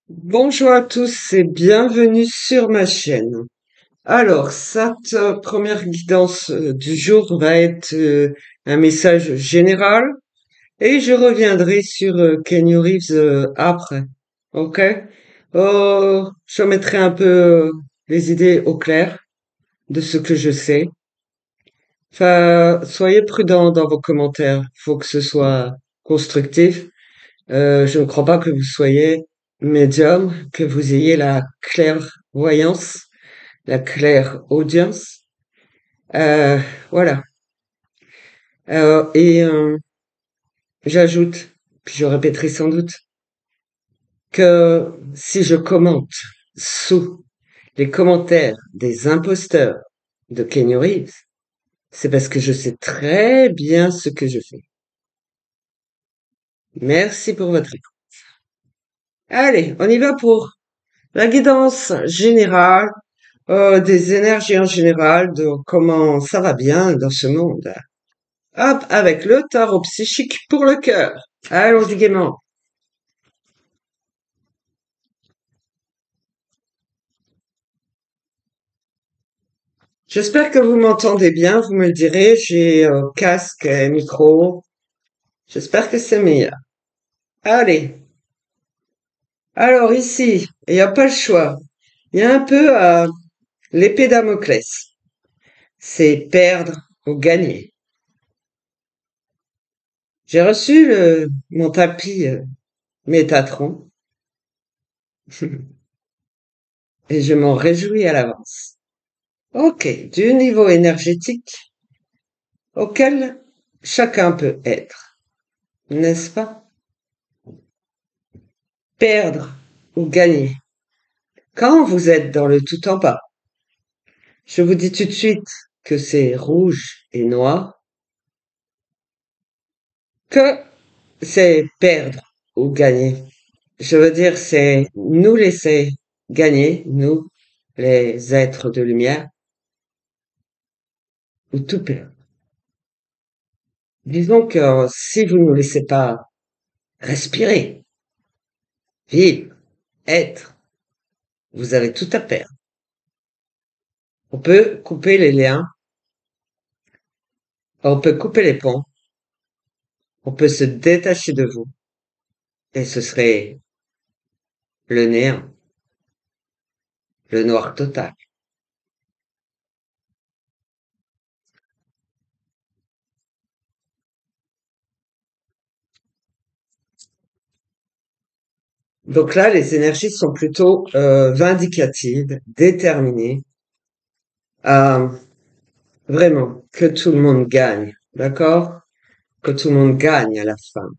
Bonjour à tous et bienvenue sur ma chaîne. Alors, cette première guidance du jour va être un message général et je reviendrai sur Keanu Reeves après. Ok? Je mettrai un peu les idées au clair de ce que je sais. Enfin, soyez prudents dans vos commentaires. Faut que ce soit constructif. Je ne crois pas que vous soyez médium, que vous ayez la clairvoyance, la clairaudience. Euh, voilà. Et j'ajoute, puis je répéterai sans doute, que si je commente sous les commentaires des imposteurs de Keanu Reeves, c'est parce que je sais très bien ce que je fais. Merci pour votre écoute. Allez, on y va pour la guidance générale des énergies en général, de comment ça va bien dans ce monde. Hop, avec le tarot psychique pour le cœur. Allons-y gaiement. J'espère que vous m'entendez bien, vous me le direz, j'ai casque et micro. J'espère que c'est meilleur. Allez, alors ici, il n'y a pas le choix. Il y a un peu l'épée Damoclès. C'est perdre ou gagner. J'ai reçu mon tapis Métatron et je m'en réjouis à l'avance. Ok, du niveau énergétique auquel chacun peut être, n'est-ce pas? Perdre ou gagner. Quand vous êtes dans le tout en bas, je vous dis tout de suite que c'est rouge et noir, que c'est perdre ou gagner. Je veux dire, c'est nous laisser gagner, nous, les êtres de lumière, ou tout perdre. Disons que si vous ne nous laissez pas respirer, vivre, être, vous avez tout à perdre. On peut couper les liens, on peut couper les ponts, on peut se détacher de vous, et ce serait le néant, le noir total. Donc là, les énergies sont plutôt vindicatives, déterminées, à vraiment que tout le monde gagne, d'accord? Que tout le monde gagne à la fin.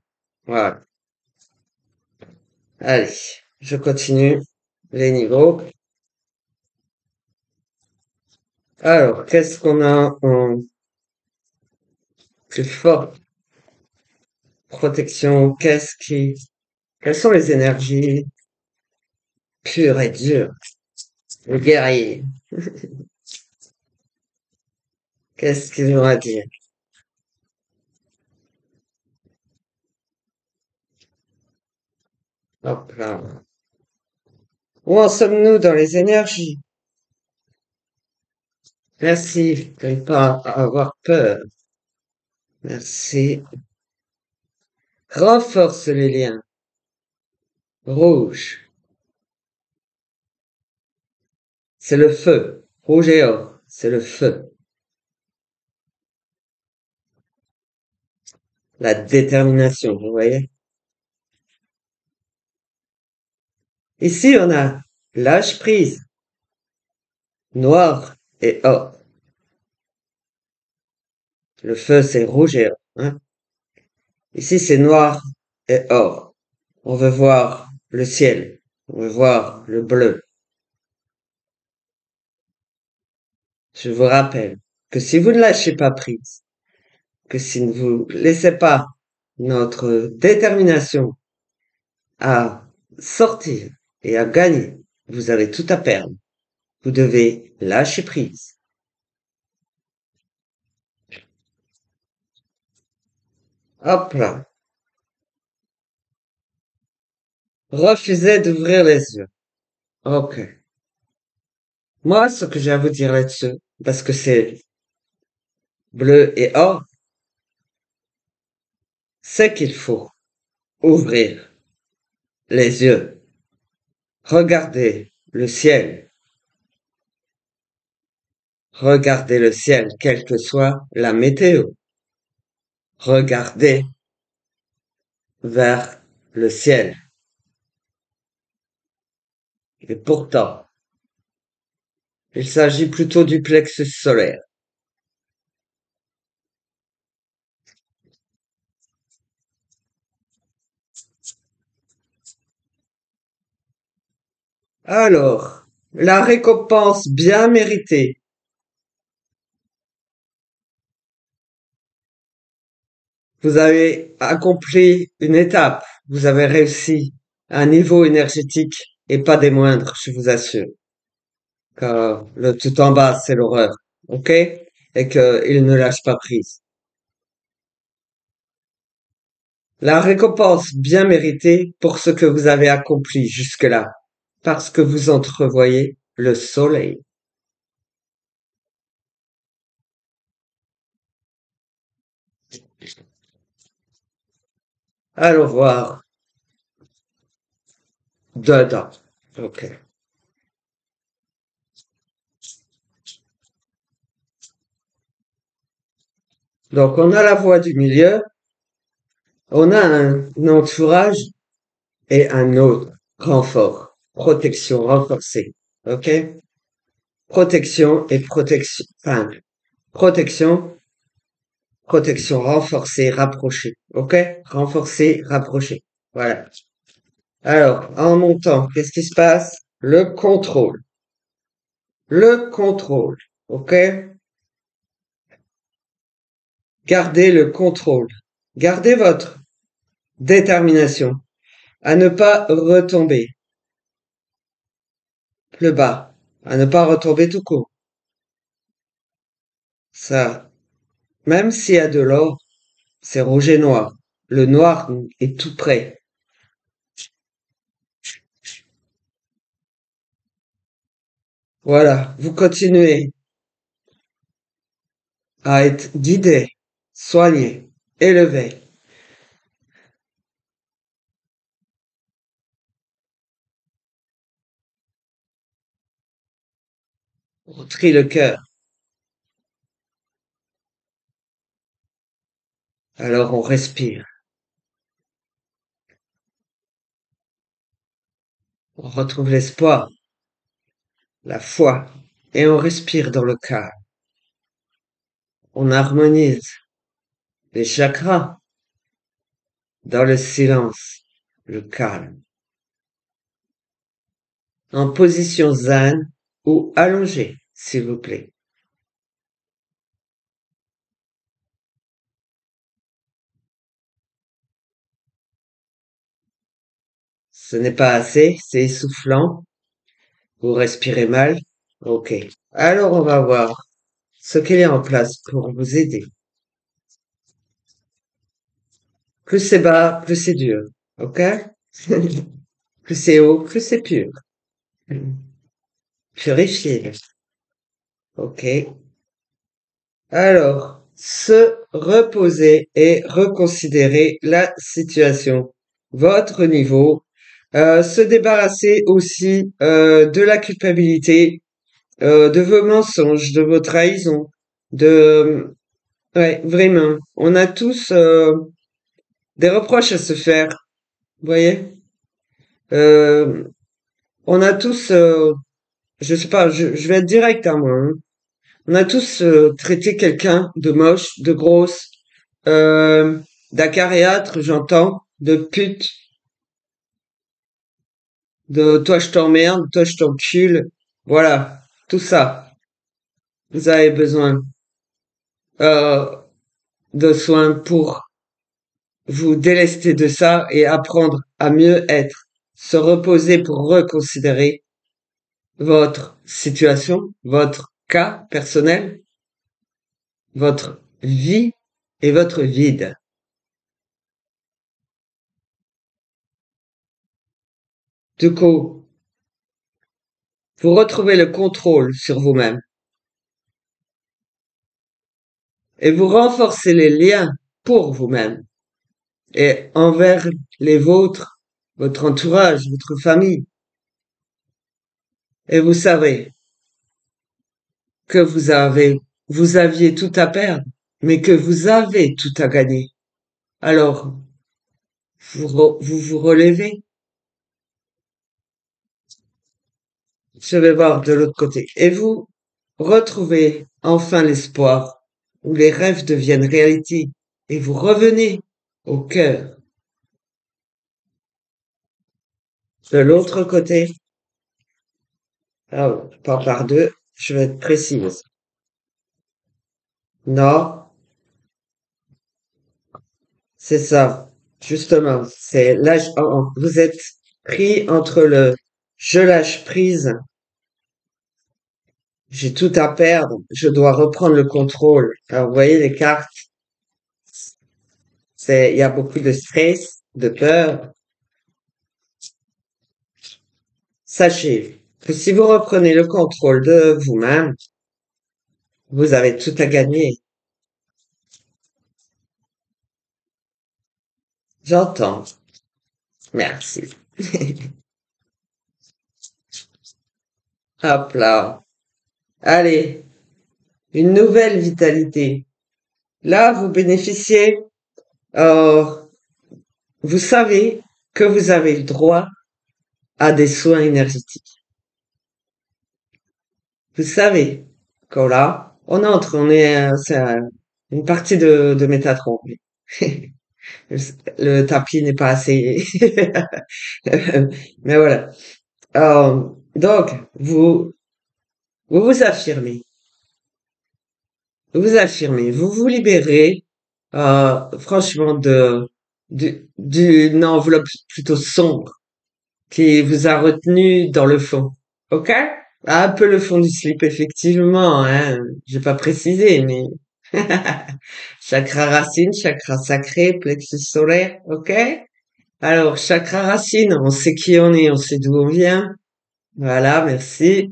Voilà. Allez, je continue les niveaux. Alors, qu'est-ce qu'on a en plus fort protection? Quelles sont les énergies pures et dures? Les guerriers. Qu'est-ce qu'ils ont à dire? Hop là. Où en sommes-nous dans les énergies? Merci de ne pas avoir peur. Merci. Renforce les liens. Rouge. C'est le feu. Rouge et or. C'est le feu. La détermination, vous voyez? Ici, on a lâche prise. Noir et or. Le feu, c'est rouge et or. Hein? Ici, c'est noir et or. On veut voir le ciel. On veut voir le bleu. Je vous rappelle que si vous ne lâchez pas prise, que si vous ne laissez pas notre détermination à sortir et à gagner, vous avez tout à perdre. Vous devez lâcher prise. Hop là. Refusez d'ouvrir les yeux. Ok. Moi, ce que j'ai à vous dire là-dessus, parce que c'est bleu et or, c'est qu'il faut ouvrir les yeux. Regardez le ciel. Regardez le ciel, quelle que soit la météo. Regardez vers le ciel. Et pourtant, il s'agit plutôt du plexus solaire. Alors, la récompense bien méritée. Vous avez accompli une étape. Vous avez réussi un niveau énergétique et pas des moindres, je vous assure. Que le tout en bas, c'est l'horreur. OK? Et qu'il ne lâche pas prise. La récompense bien méritée pour ce que vous avez accompli jusque-là. Parce que vous entrevoyez le soleil. Allons voir dedans. OK. Donc, on a la voie du milieu, on a un entourage et un autre renfort. Protection renforcée. OK? Protection et protection, enfin, protection, protection renforcée, rapprochée. OK? Renforcée, rapprochée. Voilà. Alors, en montant, qu'est-ce qui se passe? Le contrôle. Le contrôle. OK? Gardez le contrôle. Gardez votre détermination à ne pas retomber plus bas, à ne pas retomber tout court. Ça, même s'il y a de l'or, c'est rouge et noir. Le noir est tout près. Voilà, vous continuez à être guidé, soigné, élevé. On trie le cœur. Alors on respire, on retrouve l'espoir, la foi, et on respire dans le calme. On harmonise les chakras dans le silence, le calme. En position zen ou allongée, s'il vous plaît. Ce n'est pas assez, c'est essoufflant. Vous respirez mal. Ok. Alors on va voir ce qu'il y a en place pour vous aider. Plus c'est bas, plus c'est dur. Ok? Plus c'est haut, plus c'est pur. Purifiez. Ok. Alors, se reposer et reconsidérer la situation, votre niveau, se débarrasser aussi de la culpabilité, de vos mensonges, de vos trahisons, de ouais, vraiment. On a tous des reproches à se faire, vous voyez? Euh, on a tous, je sais pas, je vais être direct à moi, hein. On a tous traité quelqu'un de moche, de grosse, euh, d'acariâtre, j'entends, de pute, de toi je t'emmerde, toi je t'encule. Voilà, tout ça. Vous avez besoin euh, de soins pour vous délester de ça et apprendre à mieux être. Se reposer pour reconsidérer votre situation, votre cas personnel, votre vie et votre vide. Du coup, vous retrouvez le contrôle sur vous-même et vous renforcez les liens pour vous-même et envers les vôtres, votre entourage, votre famille. Et vous savez que vous aviez tout à perdre, mais que vous avez tout à gagner. Alors, vous vous relevez. Je vais voir de l'autre côté. Et vous retrouvez enfin l'espoir, où les rêves deviennent réalité, et vous revenez au cœur. De l'autre côté, ah, pas par deux, je vais être précise. Non, c'est ça. Justement, c'est là, vous êtes pris entre le je lâche prise, j'ai tout à perdre, je dois reprendre le contrôle. Alors, vous voyez les cartes, il y a beaucoup de stress, de peur. Sachez que si vous reprenez le contrôle de vous-même, vous avez tout à gagner. J'entends. Merci. Hop là. Allez, une nouvelle vitalité. Là, vous bénéficiez, euh, vous savez que vous avez le droit à des soins énergétiques. Vous savez que là, on est, une partie de Métatron. Le tapis n'est pas assez. Mais voilà. Donc, vous vous affirmez, vous vous libérez, franchement, d'une enveloppe plutôt sombre qui vous a retenu dans le fond. Ok? Un peu le fond du slip, effectivement, hein. J'ai pas précisé, mais chakra racine, chakra sacré, plexus solaire, ok? Alors, chakra racine, on sait qui on est, on sait d'où on vient. Voilà, merci.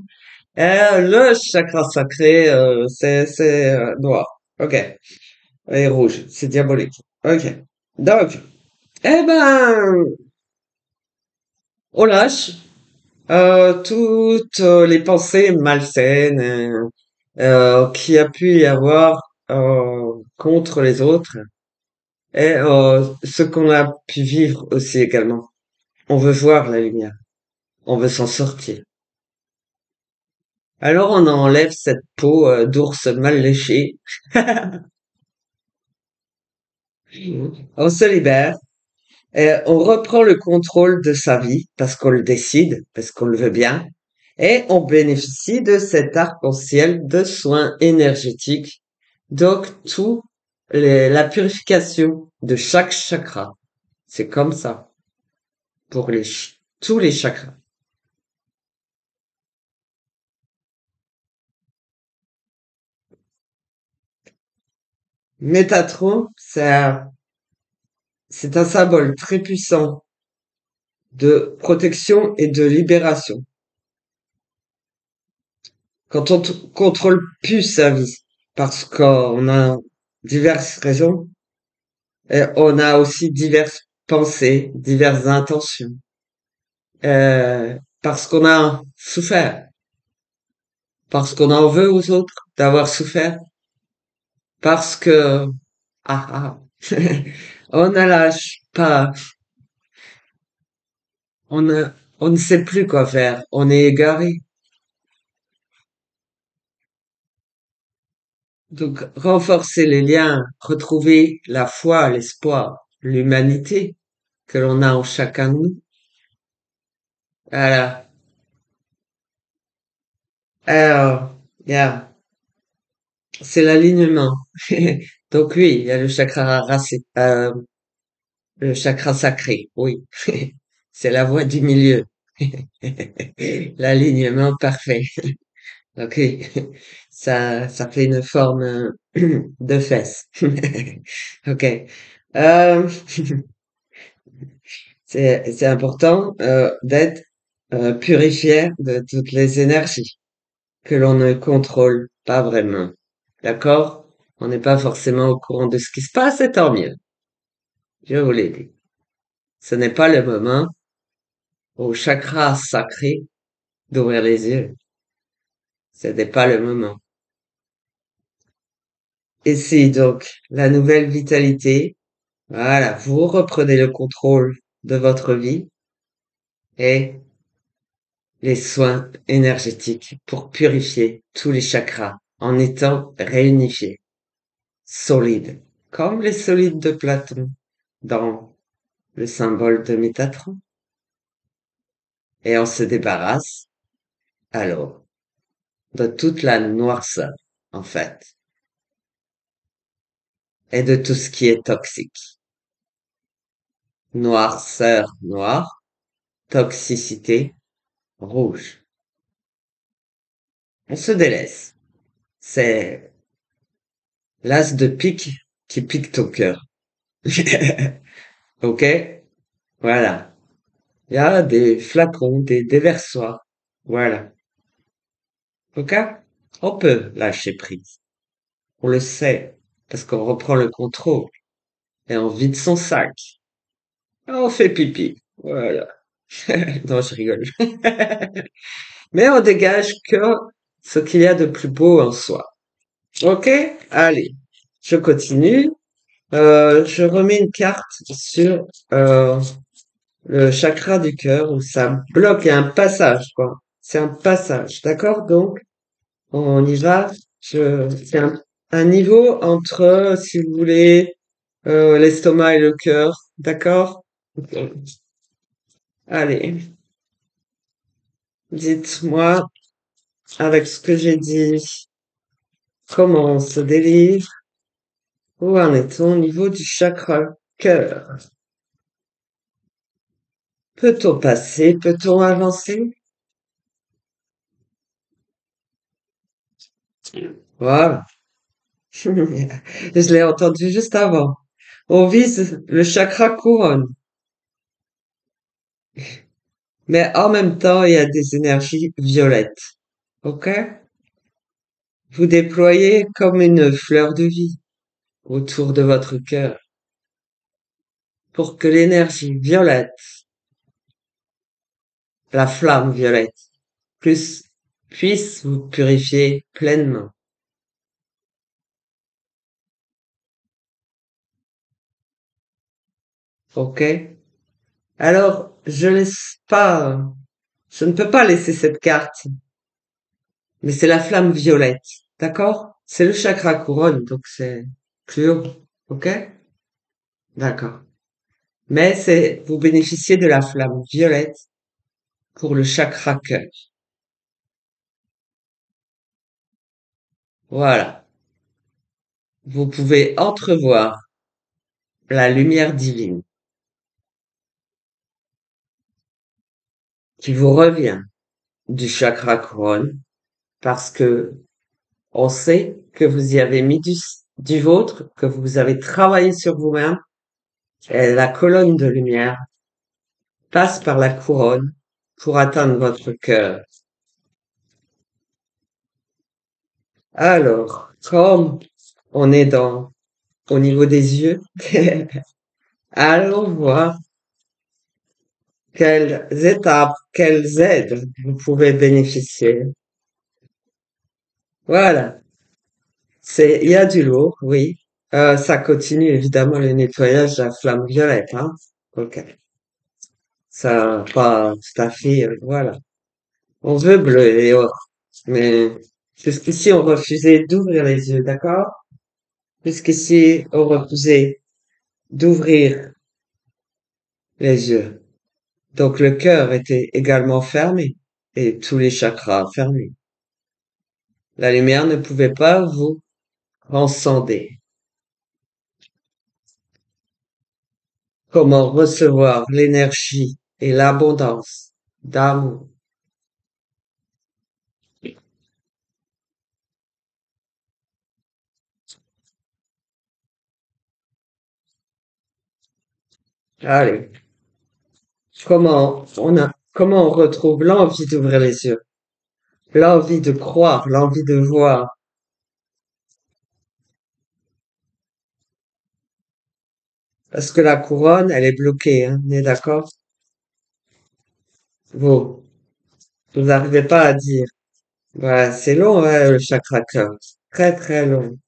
Le chakra sacré, c'est noir. Ok. Et rouge, c'est diabolique. Ok. Donc, eh ben, on lâche toutes les pensées malsaines qui a pu y avoir contre les autres et ce qu'on a pu vivre aussi également. On veut voir la lumière, on veut s'en sortir. Alors on enlève cette peau d'ours mal léché, on se libère. Et on reprend le contrôle de sa vie parce qu'on le décide, parce qu'on le veut bien, et on bénéficie de cet arc-en-ciel de soins énergétiques. Donc la purification de chaque chakra, c'est comme ça pour tous les chakras. Métatron, c'est un symbole très puissant de protection et de libération. Quand on contrôle plus sa vie, parce qu'on a diverses raisons, et on a aussi diverses pensées, diverses intentions, parce qu'on a souffert, parce qu'on en veut aux autres d'avoir souffert, parce que ah, on ne lâche pas, on ne, on ne sait plus quoi faire, on est égaré. Donc renforcer les liens, retrouver la foi, l'espoir, l'humanité que l'on a en chacun de nous. Voilà. Alors, yeah, c'est l'alignement. Donc oui, il y a le chakra sacré, oui. C'est la voie du milieu. L'alignement parfait. Donc oui, ça fait une forme de fesse. Ok. Euh, c'est important d'être purifié de toutes les énergies que l'on ne contrôle pas vraiment. D'accord? On n'est pas forcément au courant de ce qui se passe, et tant mieux. Je vous l'ai dit. Ce n'est pas le moment au chakra sacré d'ouvrir les yeux. Ce n'est pas le moment. Ici, donc, la nouvelle vitalité. Voilà, vous reprenez le contrôle de votre vie et les soins énergétiques pour purifier tous les chakras en étant réunifiés, solides, comme les solides de Platon dans le symbole de Métatron. Et on se débarrasse alors de toute la noirceur, en fait, et de tout ce qui est toxique. Noirceur noire, toxicité rouge. On se délaisse. C'est l'as de pique qui pique ton cœur. Ok? Voilà. Il y a des flacons, des déversoirs. Voilà. Ok? On peut lâcher prise. On le sait. Parce qu'on reprend le contrôle. Et on vide son sac. Et on fait pipi. Voilà. Non, je rigole. Mais on dégage que ce qu'il y a de plus beau en soi. Ok? Allez. Je continue. Je remets une carte sur le chakra du cœur où ça bloque, il y a un passage, quoi. C'est un passage, d'accord? Donc, on y va. C'est un niveau entre, si vous voulez, l'estomac et le cœur, d'accord? Ok. Allez, dites-moi, avec ce que j'ai dit, comment on se délivre? Où en est-on au niveau du chakra cœur? Peut-on passer? Peut-on avancer? Voilà. Je l'ai entendu juste avant. On vise le chakra couronne, mais en même temps, il y a des énergies violettes. Ok? Vous déployez comme une fleur de vie autour de votre cœur pour que l'énergie violette, la flamme violette, plus, puisse vous purifier pleinement. Ok? Alors, je ne peux pas laisser cette carte, mais c'est la flamme violette. D'accord? C'est le chakra couronne, donc c'est plus haut. Ok? D'accord. Mais vous bénéficiez de la flamme violette pour le chakra cœur. Voilà. Vous pouvez entrevoir la lumière divine qui vous revient du chakra couronne parce que on sait que vous y avez mis du vôtre, que vous avez travaillé sur vous-même et la colonne de lumière passe par la couronne pour atteindre votre cœur. Alors, comme on est au niveau des yeux, allons voir quelles étapes, quelles aides vous pouvez bénéficier. Voilà. Il y a du lourd, oui. Ça continue évidemment le nettoyage de la flamme violette, hein. Ok. Ça, pas tout à fait, voilà. On veut bleu et or. Mais, jusqu'ici, on refusait d'ouvrir les yeux, d'accord? Jusqu'ici, on refusait d'ouvrir les yeux. Donc, le cœur était également fermé et tous les chakras fermés. La lumière ne pouvait pas vous transcender. Comment recevoir l'énergie et l'abondance d'amour. Allez, comment comment on retrouve l'envie d'ouvrir les yeux, l'envie de croire, l'envie de voir. Parce que la couronne, elle est bloquée, hein, on est d'accord? Vous n'arrivez pas à dire. Voilà, c'est long, hein, le chakra cœur. Très, très long.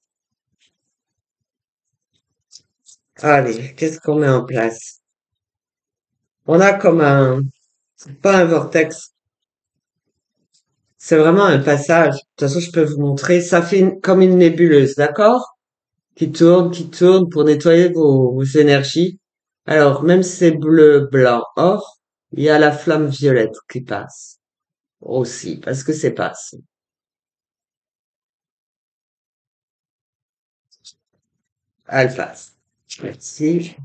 Allez, qu'est-ce qu'on met en place? On a comme pas un vortex, c'est vraiment un passage. De toute façon, je peux vous montrer. Ça fait comme une nébuleuse, d'accord? Qui tourne pour nettoyer vos énergies. Alors, même si c'est bleu, blanc, or, il y a la flamme violette qui passe aussi, parce que c'est passe. Elle passe. Merci.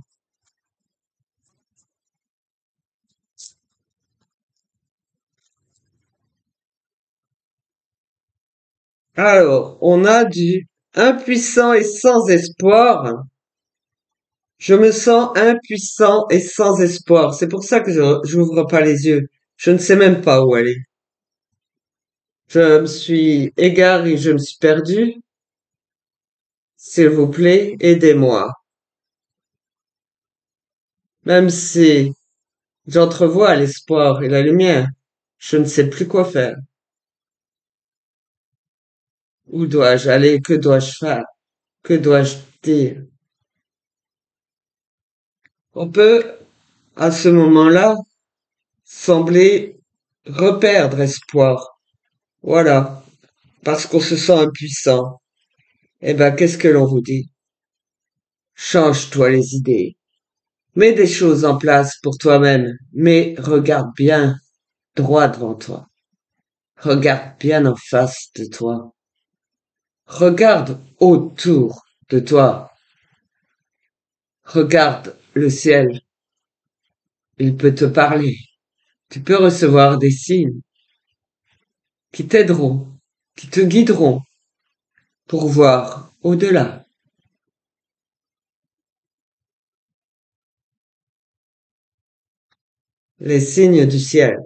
Alors, on a du impuissant et sans espoir. Je me sens impuissant et sans espoir. C'est pour ça que je n'ouvre pas les yeux. Je ne sais même pas où aller. Je me suis égaré, je me suis perdu. S'il vous plaît, aidez-moi. Même si j'entrevois l'espoir et la lumière, je ne sais plus quoi faire. Où dois-je aller? Que dois-je faire? Que dois-je dire? On peut, à ce moment-là, sembler reperdre espoir. Voilà. Parce qu'on se sent impuissant. Eh ben, qu'est-ce que l'on vous dit? Change-toi les idées. Mets des choses en place pour toi-même, mais regarde bien droit devant toi. Regarde bien en face de toi. Regarde autour de toi. Regarde le ciel. Il peut te parler. Tu peux recevoir des signes qui t'aideront, qui te guideront pour voir au-delà. Les signes du ciel.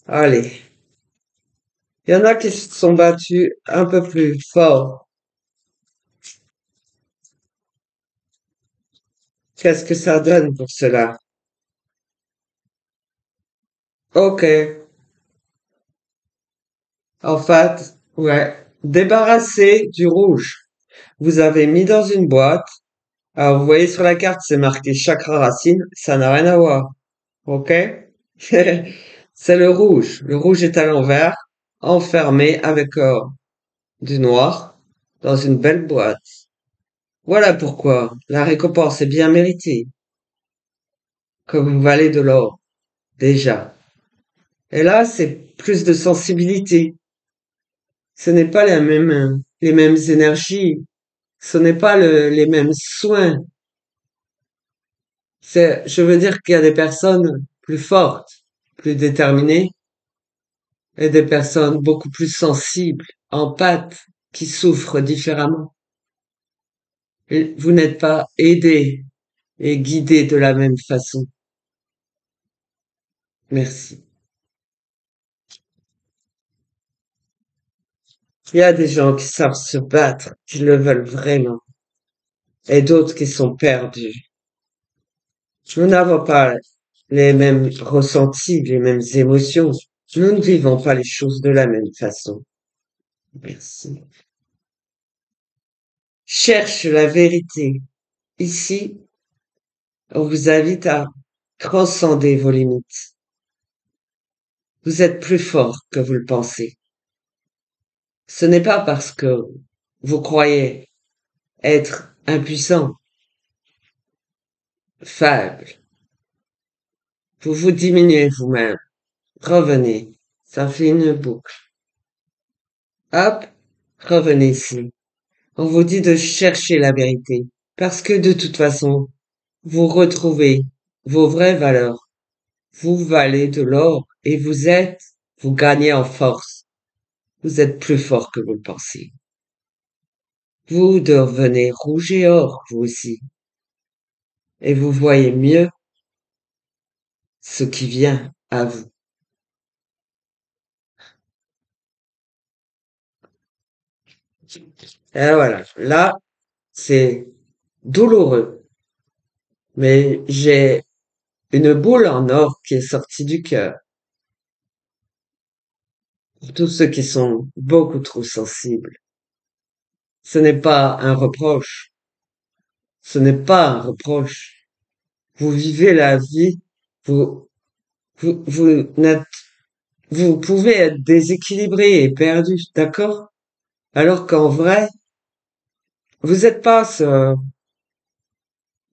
Allez. Il y en a qui se sont battus un peu plus fort. Qu'est-ce que ça donne pour cela? Ok. En fait, ouais. Débarrassez du rouge. Vous avez mis dans une boîte. Alors, vous voyez sur la carte, c'est marqué chakra racine. Ça n'a rien à voir. Ok? C'est le rouge. Le rouge est à l'envers, enfermé avec du noir dans une belle boîte. Voilà pourquoi la récompense est bien méritée, comme vous valez de l'or, déjà. Et là, c'est plus de sensibilité. Ce n'est pas les mêmes énergies. Ce n'est pas les mêmes soins. Je veux dire qu'il y a des personnes plus fortes, plus déterminées, et des personnes beaucoup plus sensibles, empathes, qui souffrent différemment. Et vous n'êtes pas aidés et guidés de la même façon. Merci. Il y a des gens qui savent se battre, qui le veulent vraiment, et d'autres qui sont perdus. Nous n'avons pas les mêmes ressentis, les mêmes émotions. Nous ne vivons pas les choses de la même façon. Merci. Cherche la vérité. Ici, on vous invite à transcender vos limites. Vous êtes plus fort que vous le pensez. Ce n'est pas parce que vous croyez être impuissant, faible. Vous vous diminuez vous-même. Revenez. Ça fait une boucle. Hop, revenez ici. On vous dit de chercher la vérité. Parce que de toute façon, vous retrouvez vos vraies valeurs. Vous valez de l'or et vous gagnez en force. Vous êtes plus fort que vous le pensez. Vous devenez rouge et or, vous aussi. Et vous voyez mieux ce qui vient à vous. Et voilà, là, c'est douloureux, mais j'ai une boule en or qui est sortie du cœur pour tous ceux qui sont beaucoup trop sensibles. Ce n'est pas un reproche, ce n'est pas un reproche. Vous vivez la vie, vous, vous, vous pouvez être déséquilibré et perdu, d'accord? Alors qu'en vrai, vous n'êtes pas ce,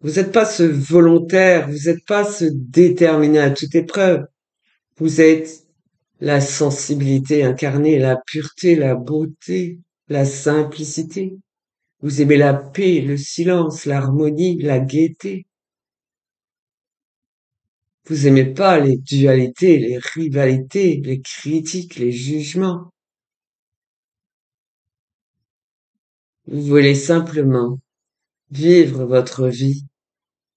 vous n'êtes pas ce volontaire, vous n'êtes pas ce déterminé à toute épreuve. Vous êtes la sensibilité incarnée, la pureté, la beauté, la simplicité. Vous aimez la paix, le silence, l'harmonie, la gaieté. Vous aimez pas les dualités, les rivalités, les critiques, les jugements. Vous voulez simplement vivre votre vie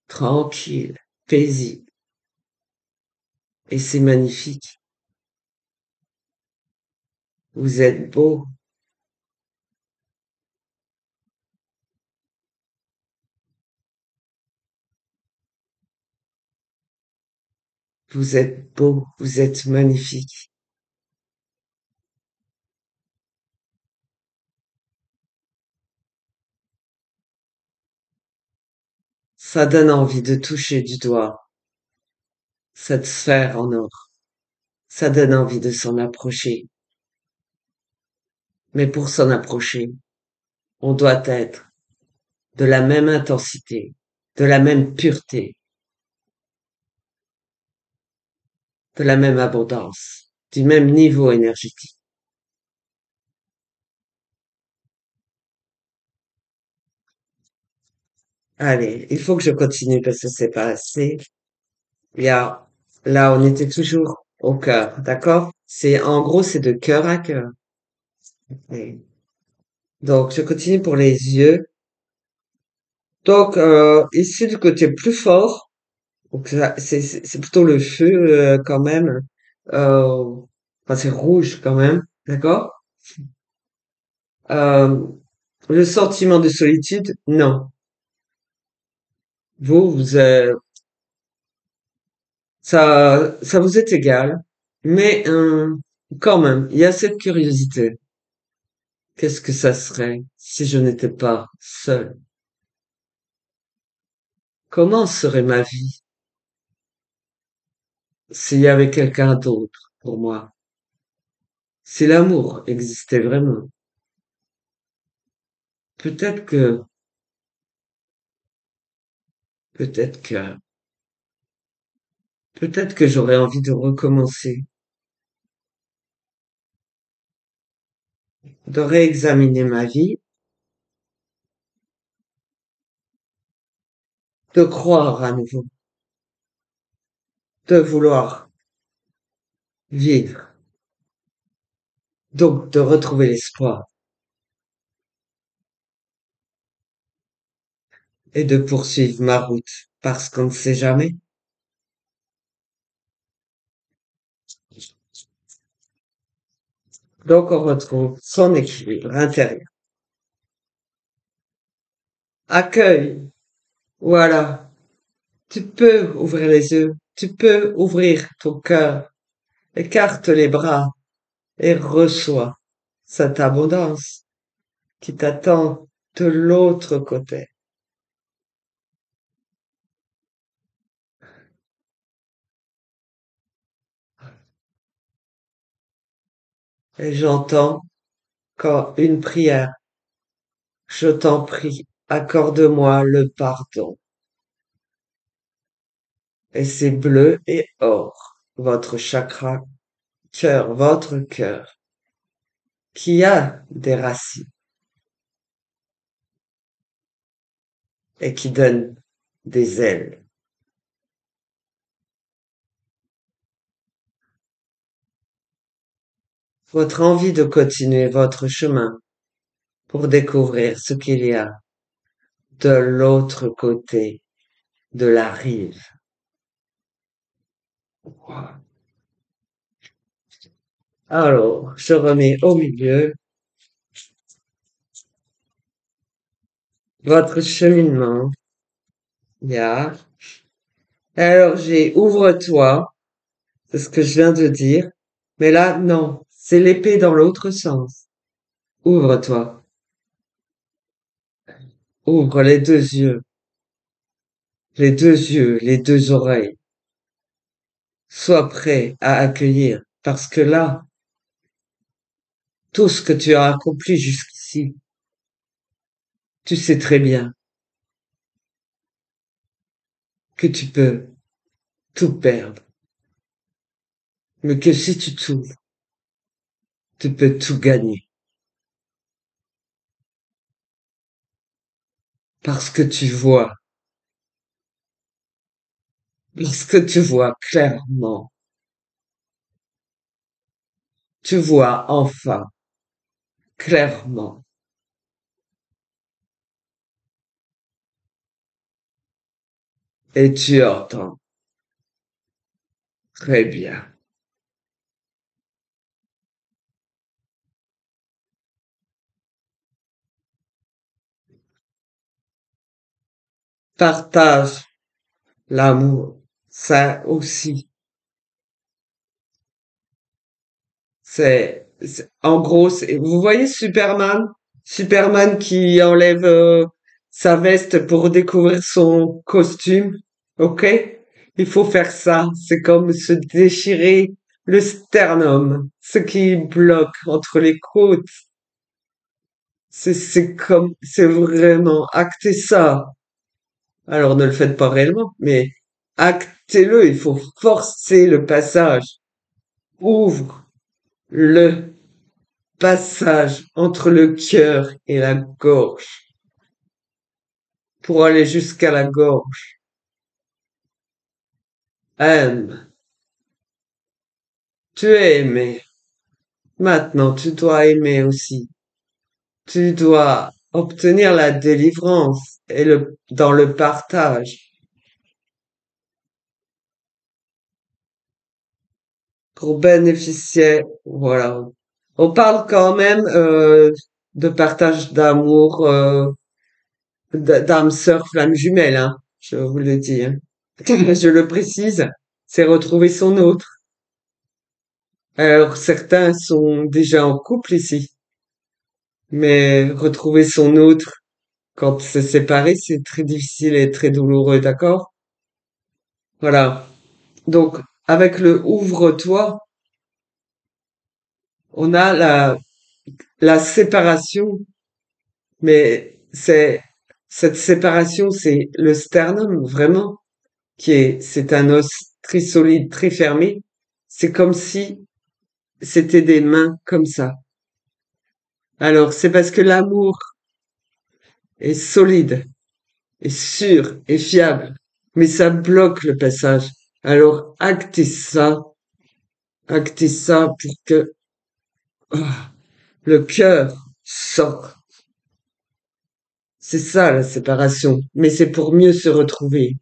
tranquille, paisible. Et c'est magnifique. Vous êtes beau, vous êtes beau, vous êtes magnifique. Ça donne envie de toucher du doigt cette sphère en or. Ça donne envie de s'en approcher. Mais pour s'en approcher, on doit être de la même intensité, de la même pureté, de la même abondance, du même niveau énergétique. Allez, il faut que je continue parce que c'est pas assez. Il y a, là, on était toujours au cœur, d'accord? En gros, c'est de cœur à cœur. Et donc, je continue pour les yeux. Donc, ici, du côté plus fort, donc c'est plutôt le feu quand même. Euh, enfin, c'est rouge quand même, d'accord? Euh, le sentiment de solitude, non. Vous, ça vous est égal, mais quand même, il y a cette curiosité. Qu'est-ce que ça serait si je n'étais pas seul? Comment serait ma vie s'il y avait quelqu'un d'autre pour moi? Si l'amour existait vraiment? Peut-être que, peut-être que, peut-être que j'aurais envie de recommencer, de réexaminer ma vie, de croire à nouveau, de vouloir vivre, donc de retrouver l'espoir et de poursuivre ma route parce qu'on ne sait jamais. Donc on retrouve son équilibre intérieur. Accueil, voilà. Tu peux ouvrir les yeux, tu peux ouvrir ton cœur, écarte les bras et reçois cette abondance qui t'attend de l'autre côté. Et j'entends quand une prière, je t'en prie, accorde-moi le pardon. Et c'est bleu et or, votre chakra, cœur, votre cœur, qui a des racines et qui donne des ailes. Votre envie de continuer votre chemin pour découvrir ce qu'il y a de l'autre côté de la rive. Alors, je remets au milieu votre cheminement. Yeah. Alors, j'ai ouvre-toi, c'est ce que je viens de dire. Mais là, non, c'est l'épée dans l'autre sens. Ouvre-toi. Ouvre les deux yeux, les deux oreilles. Sois prêt à accueillir, parce que là, tout ce que tu as accompli jusqu'ici, tu sais très bien que tu peux tout perdre, mais que si tu t'ouvres, tu peux tout gagner. Parce que parce que tu vois clairement, tu vois enfin clairement, et tu entends très bien. Partage l'amour, ça aussi. En gros, vous voyez Superman qui enlève sa veste pour découvrir son costume, ok? Il faut faire ça. C'est comme se déchirer le sternum, ce qui bloque entre les côtes. C'est vraiment acter ça. Alors ne le faites pas réellement, mais actez-le. Il faut forcer le passage. Ouvre le passage entre le cœur et la gorge pour aller jusqu'à la gorge. Aime, tu es aimé. Maintenant, tu dois aimer aussi. Tu dois obtenir la délivrance et dans le partage pour bénéficier. Voilà. On parle quand même de partage d'amour, d'âme sœur, flamme jumelle, hein. Je vous le dis, hein. Je le précise. C'est retrouver son autre. Alors, certains sont déjà en couple ici, mais retrouver son autre quand c'est séparé, c'est très difficile et très douloureux, d'accord? Voilà. Donc, avec le ouvre-toi, on a la séparation, mais cette séparation, c'est le sternum, vraiment, c'est un os très solide, très fermé. C'est comme si c'était des mains comme ça. Alors, c'est parce que l'amour est solide, est sûr, est fiable, mais ça bloque le passage. Alors, actez ça pour que ah, le cœur sorte. C'est ça la séparation, mais c'est pour mieux se retrouver.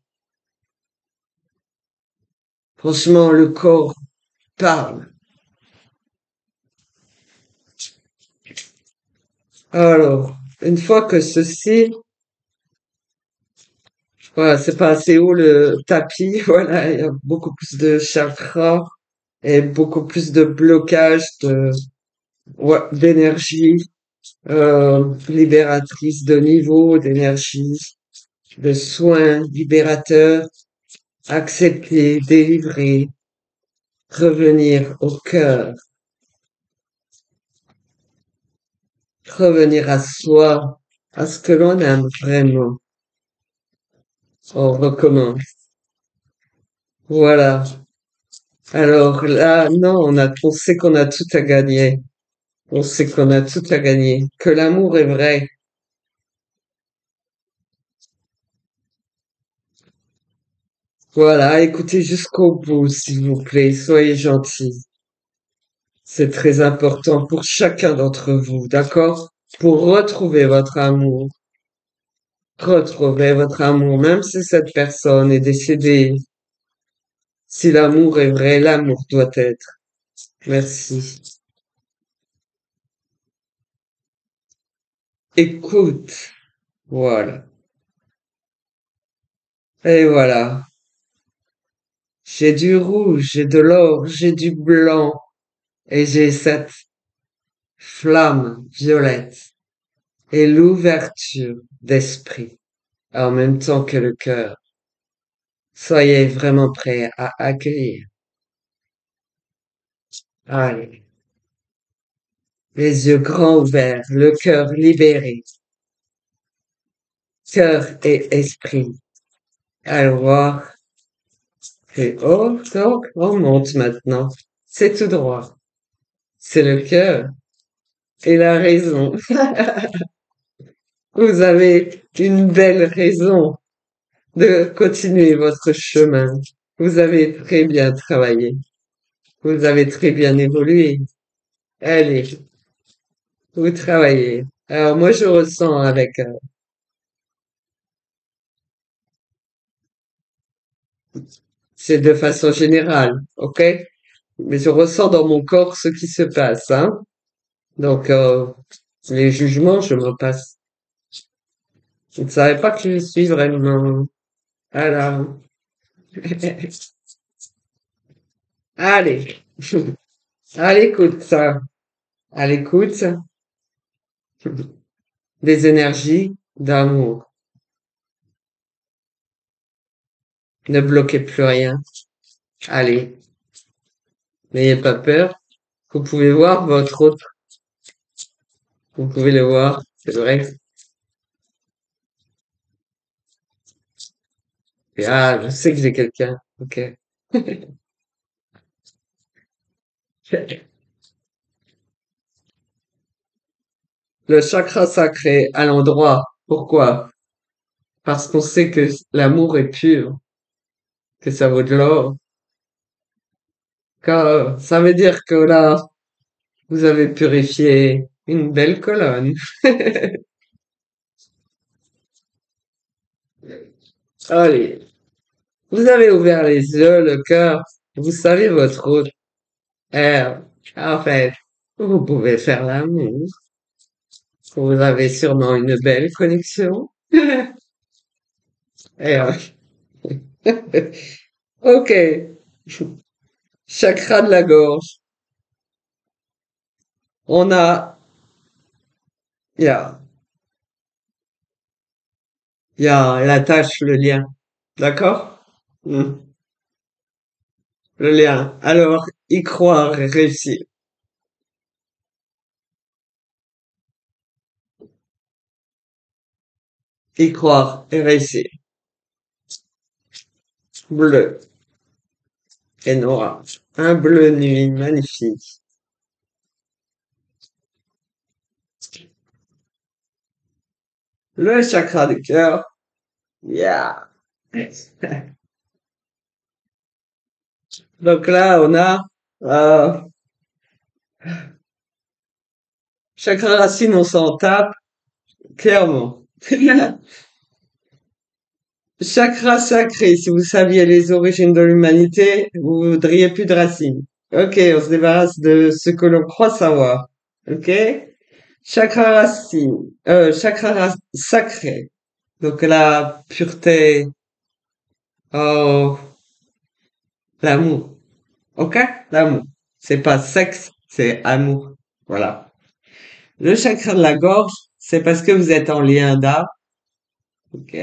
Franchement, le corps parle. Alors, une fois que ceci, voilà, c'est pas assez haut le tapis, voilà, il y a beaucoup plus de chakras et beaucoup plus de blocage ouais, d'énergie, libératrice de niveau, d'énergie, de soins libérateurs, accepter, délivrer, revenir au cœur, revenir à soi, à ce que l'on aime vraiment. On recommence. Voilà. Alors là, non, on sait qu'on a tout à gagner. On sait qu'on a tout à gagner. Que l'amour est vrai. Voilà, écoutez jusqu'au bout, s'il vous plaît. Soyez gentils. C'est très important pour chacun d'entre vous, d'accord? Pour retrouver votre amour, même si cette personne est décédée. Si l'amour est vrai, l'amour doit être. Merci. Écoute. Voilà. Et voilà. J'ai du rouge, j'ai de l'or, j'ai du blanc. Et j'ai cette flamme violette et l'ouverture d'esprit en même temps que le cœur. Soyez vraiment prêts à accueillir. Allez, les yeux grands ouverts, le cœur libéré, cœur et esprit. Alors voir. Et oh, donc, on monte maintenant. C'est tout droit. C'est le cœur et la raison. Vous avez une belle raison de continuer votre chemin. Vous avez très bien travaillé. Vous avez très bien évolué. Allez, vous travaillez. Alors moi, je ressens avec, c'est de façon générale, ok? Mais je ressens dans mon corps ce qui se passe, hein? Donc, les jugements, je me passe. Je ne savais pas que je suis vraiment. Alors, allez, à l'écoute, ça. À l'écoute des énergies d'amour. Ne bloquez plus rien. Allez, n'ayez pas peur. Vous pouvez voir votre autre. Vous pouvez le voir, c'est vrai. Et, ah, je sais que j'ai quelqu'un. Ok. Le chakra sacré à l'endroit. Pourquoi? Parce qu'on sait que l'amour est pur, que ça vaut de l'or. Car ça veut dire que là, vous avez purifié une belle colonne. Allez, vous avez ouvert les yeux, le cœur. Vous savez votre route. En fait, vous pouvez faire l'amour. Vous avez sûrement une belle connexion. Eh, ok. Chakra de la gorge. On a, il y a, il y a la tâche, le lien. D'accord? Hmm. Le lien. Alors, y croire et réussir. Y croire et réussir. Bleu et noir. Un bleu nuit magnifique. Le chakra du cœur. Yeah. Donc là, on a euh, chakra racine, on s'en tape clairement. Chakra sacré, si vous saviez les origines de l'humanité, vous voudriez plus de racines. Ok, on se débarrasse de ce que l'on croit savoir. Ok? Chakra racine, sacré. Donc la pureté, oh, l'amour. Ok? L'amour. C'est pas sexe, c'est amour. Voilà. Le chakra de la gorge, c'est parce que vous êtes en lien d'âme. Ok?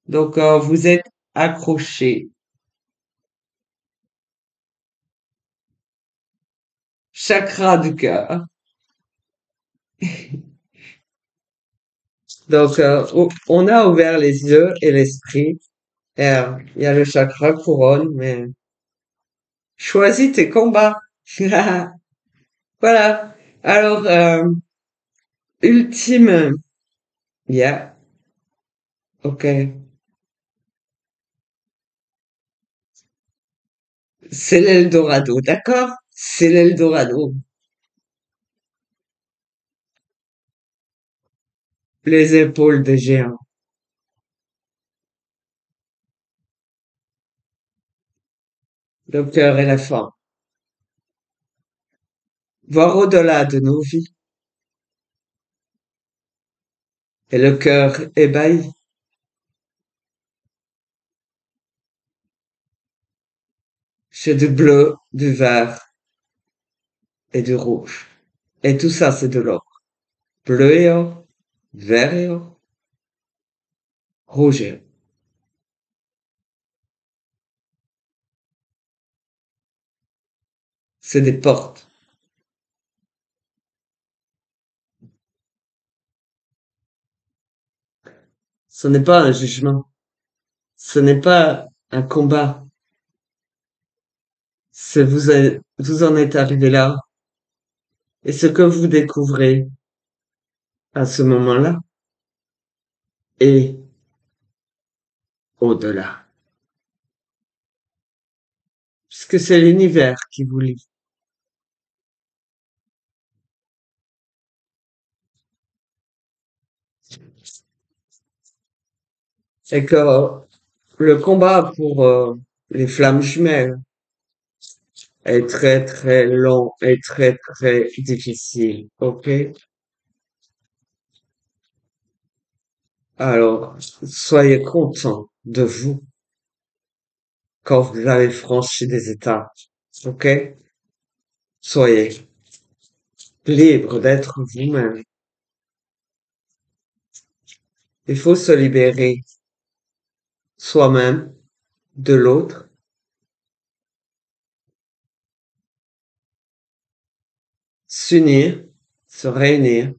Donc vous êtes accroché. Chakra du cœur. Donc, on a ouvert les yeux et l'esprit. Et, il y a le chakra couronne, mais choisis tes combats. Voilà. Alors, ultime, yeah, ok. C'est l'Eldorado, d'accord? C'est l'Eldorado. Les épaules des géants. le cœur et la fin. Voir au-delà de nos vies et le cœur ébahi. J'ai du bleu, du vert et du rouge. Et tout ça, c'est de l'or. Bleu et or, vert et or, rouge et or. C'est des portes. Ce n'est pas un jugement. Ce n'est pas un combat. C'est vous en êtes arrivé là. Et ce que vous découvrez à ce moment-là est au-delà. Puisque c'est l'univers qui vous lie. Et que le combat pour les flammes jumelles est très très long et très très difficile. Ok? Alors, soyez content de vous quand vous avez franchi des étapes. Ok? Soyez libre d'être vous-même. Il faut se libérer soi-même de l'autre, s'unir, se réunir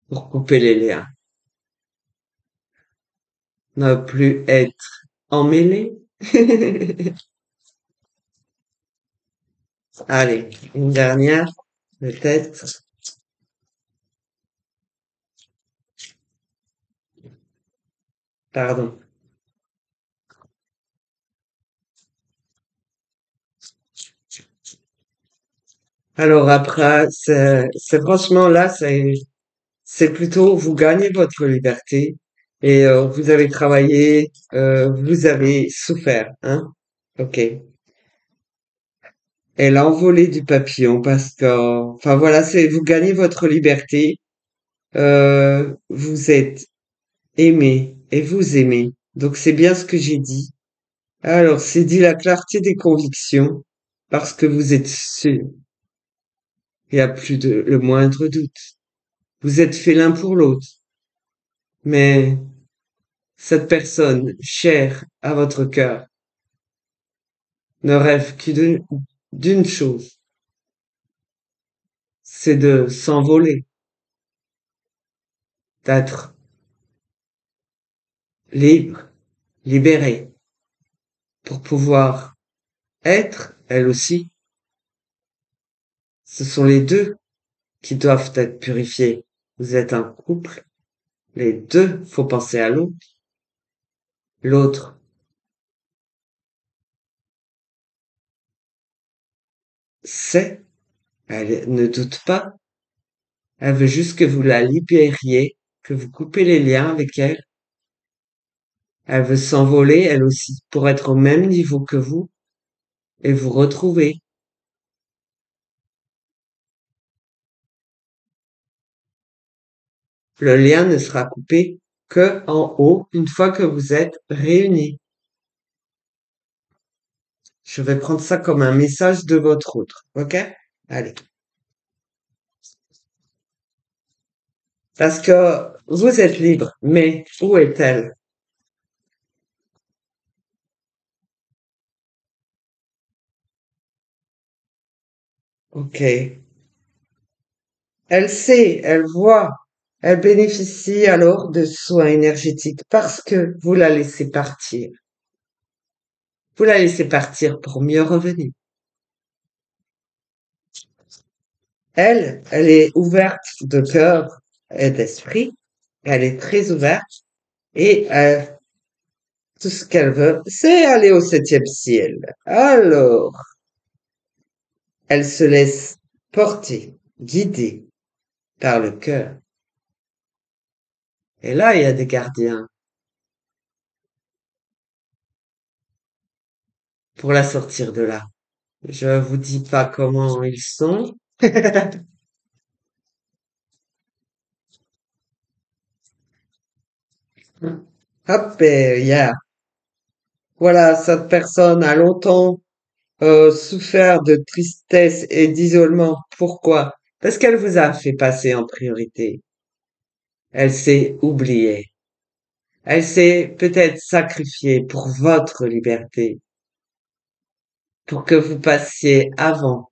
pour couper les liens. Ne plus être emmêlé. Allez, une dernière, peut-être. Pardon. Alors après, c'est franchement là, c'est plutôt vous gagnez votre liberté et vous avez travaillé, vous avez souffert, hein? Ok. Et l'envolée du papillon, parce que, enfin voilà, c'est vous gagnez votre liberté, vous êtes aimé et vous aimez. Donc c'est bien ce que j'ai dit. Alors c'est dit la clarté des convictions, parce que vous êtes sûr, il y a plus de le moindre doute. Vous êtes fait l'un pour l'autre, mais cette personne chère à votre cœur ne rêve que d'une chose, c'est de s'envoler, d'être libre, libérée, pour pouvoir être, elle aussi. Ce sont les deux qui doivent être purifiés. Vous êtes un couple, les deux, faut penser à l'autre. L'autre sait, elle ne doute pas, elle veut juste que vous la libériez, que vous coupez les liens avec elle. Elle veut s'envoler, elle aussi, pour être au même niveau que vous et vous retrouver. Le lien ne sera coupé que en haut une fois que vous êtes réunis. Je vais prendre ça comme un message de votre autre. Ok? Allez. Parce que vous êtes libre, mais où est-elle? Ok. Elle sait, elle voit, elle bénéficie alors de soins énergétiques parce que vous la laissez partir. Vous la laissez partir pour mieux revenir. Elle est ouverte de cœur et d'esprit. Elle est très ouverte et tout ce qu'elle veut, c'est aller au septième ciel. Alors, elle se laisse porter, guider par le cœur. Et là, il y a des gardiens. pour la sortir de là. Je vous dis pas comment ils sont. Hop, yeah. Voilà, cette personne a longtemps souffert de tristesse et d'isolement. Pourquoi? Parce qu'elle vous a fait passer en priorité. Elle s'est oubliée. Elle s'est peut-être sacrifiée pour votre liberté, pour que vous passiez avant,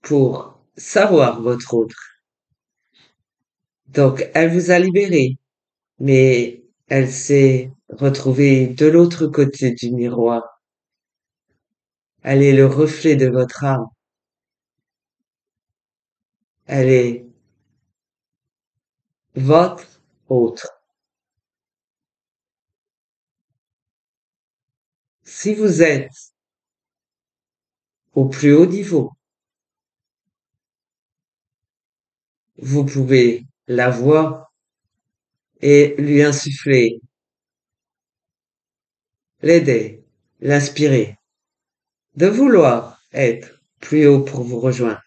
pour savoir votre autre. Donc, elle vous a libéré, mais elle s'est retrouvée de l'autre côté du miroir. Elle est le reflet de votre âme. Elle est votre autre. Si vous êtes au plus haut niveau, vous pouvez la voir et lui insuffler, l'aider, l'inspirer, de vouloir être plus haut pour vous rejoindre.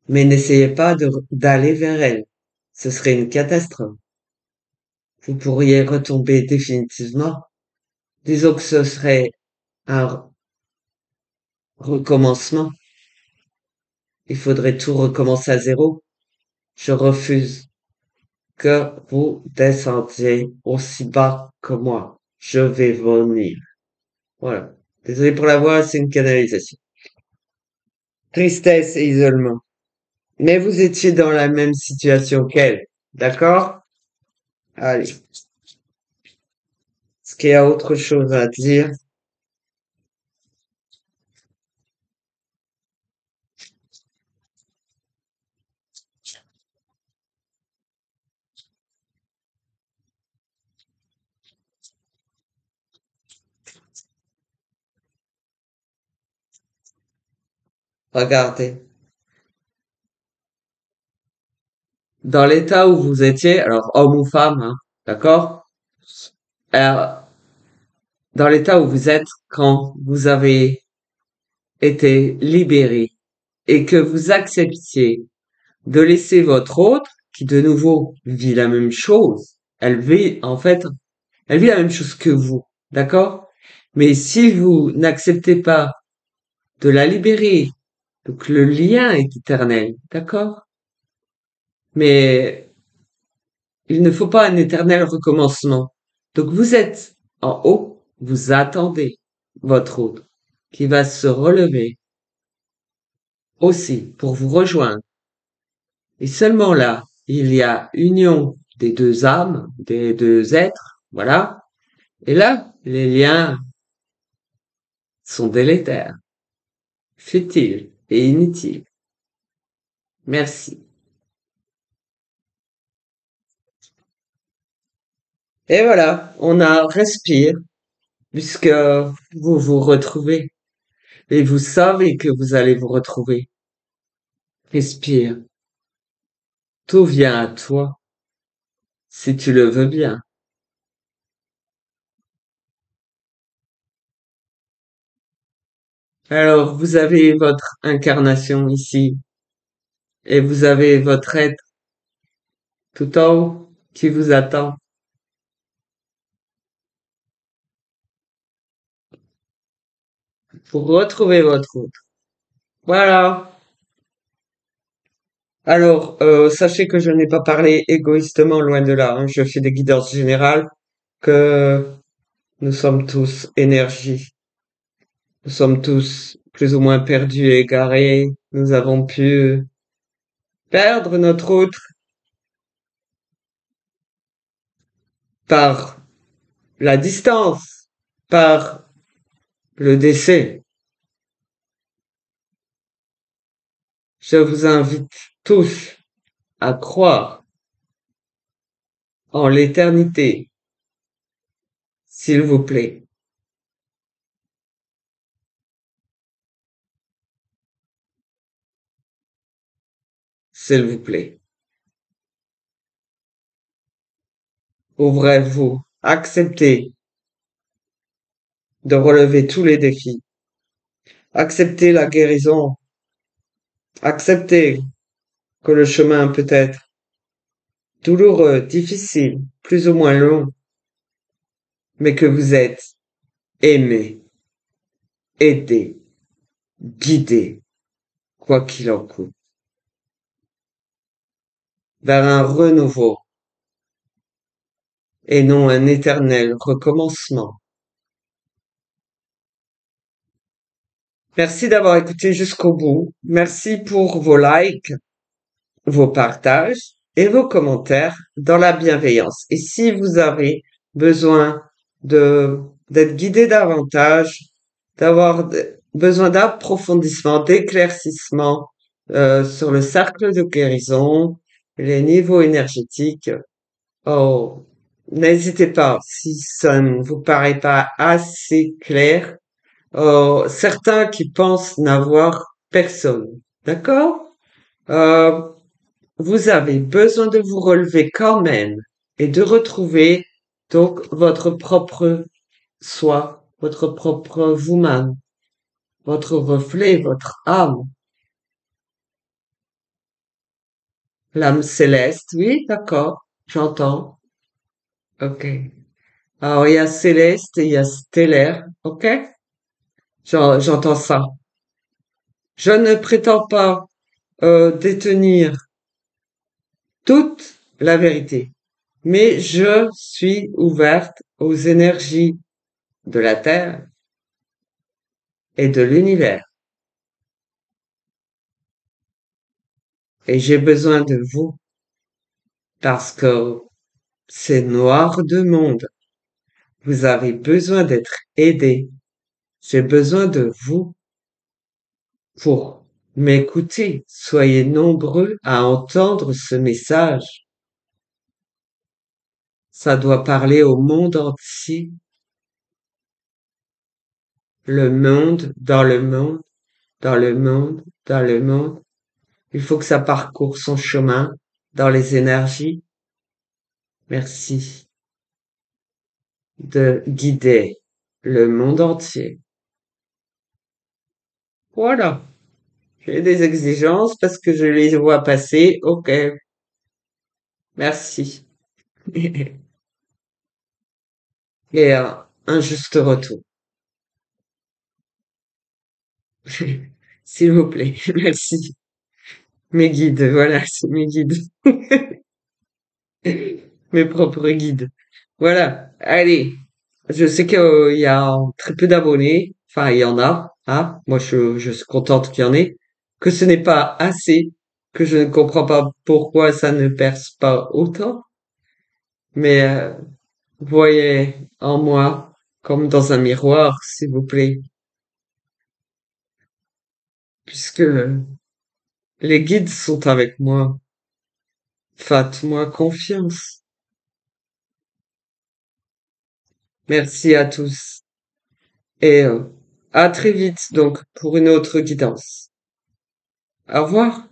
Mais n'essayez pas d'aller vers elle. Ce serait une catastrophe. Vous pourriez retomber définitivement. Disons que ce serait un recommencement. Il faudrait tout recommencer à zéro. Je refuse que vous descendiez aussi bas que moi. Je vais vomir. Voilà. Désolé pour la voix, c'est une canalisation. Tristesse et isolement. Mais vous étiez dans la même situation qu'elle. D'accord? Allez. Est-ce qu'il y a autre chose à dire? Regardez. Dans l'état où vous étiez, alors homme ou femme, hein, d'accord? Euh, dans l'état où vous êtes quand vous avez été libéré et que vous acceptiez de laisser votre autre, qui de nouveau vit la même chose, elle vit, en fait, elle vit la même chose que vous, d'accord? Mais si vous n'acceptez pas de la libérer, donc le lien est éternel, d'accord? Mais il ne faut pas un éternel recommencement. Donc vous êtes en haut, vous attendez votre autre qui va se relever aussi pour vous rejoindre. Et seulement là, il y a union des deux âmes, des deux êtres, voilà. Et là, les liens sont délétères, futiles et inutiles. Merci. Et voilà, on a respire puisque vous vous retrouvez et vous savez que vous allez vous retrouver. Respire. Tout vient à toi, si tu le veux bien. Alors, vous avez votre incarnation ici, et vous avez votre être tout en haut qui vous attend pour retrouver votre autre. Voilà. Alors, sachez que je n'ai pas parlé égoïstement, loin de là, hein. Je fais des guidances générales, que nous sommes tous énergie. Nous sommes tous plus ou moins perdus et égarés. Nous avons pu perdre notre autre par la distance, par le décès. Je vous invite tous à croire en l'éternité, s'il vous plaît, s'il vous plaît. Ouvrez-vous, acceptez de relever tous les défis. Acceptez la guérison. Acceptez que le chemin peut être douloureux, difficile, plus ou moins long, mais que vous êtes aimé, aidé, guidé, quoi qu'il en coûte, vers un renouveau et non un éternel recommencement. Merci d'avoir écouté jusqu'au bout. Merci pour vos likes, vos partages et vos commentaires dans la bienveillance. Et si vous avez besoin d'être guidé davantage, besoin d'approfondissement, d'éclaircissement sur le cercle de guérison, les niveaux énergétiques, oh, n'hésitez pas si ça ne vous paraît pas assez clair. Certains qui pensent n'avoir personne, d'accord? Euh, Vous avez besoin de vous relever quand même et de retrouver donc votre propre soi, votre propre vous-même, votre reflet, votre âme, l'âme céleste. Oui, d'accord, j'entends. Ok. Alors il y a céleste et il y a stellaire. Ok? J'entends ça. Je ne prétends pas détenir toute la vérité, mais je suis ouverte aux énergies de la Terre et de l'univers. Et j'ai besoin de vous parce que c'est noir de monde. Vous avez besoin d'être aidé. J'ai besoin de vous pour m'écouter. Soyez nombreux à entendre ce message. Ça doit parler au monde entier. Le monde, dans le monde, dans le monde, dans le monde. Il faut que ça parcourt son chemin dans les énergies. Merci de guider le monde entier. Voilà. J'ai des exigences parce que je les vois passer. Ok, merci. Et un juste retour. S'il vous plaît. Merci. Mes guides, voilà, c'est mes guides. Mes propres guides. Voilà. Allez. Je sais qu'il y a très peu d'abonnés. Enfin, il y en a. Hein. Moi, je suis contente qu'il y en ait. Que ce n'est pas assez. Que je ne comprends pas pourquoi ça ne perce pas autant. Mais voyez en moi comme dans un miroir, s'il vous plaît, puisque les guides sont avec moi. Faites-moi confiance. Merci à tous et à très vite donc pour une autre guidance. Au revoir.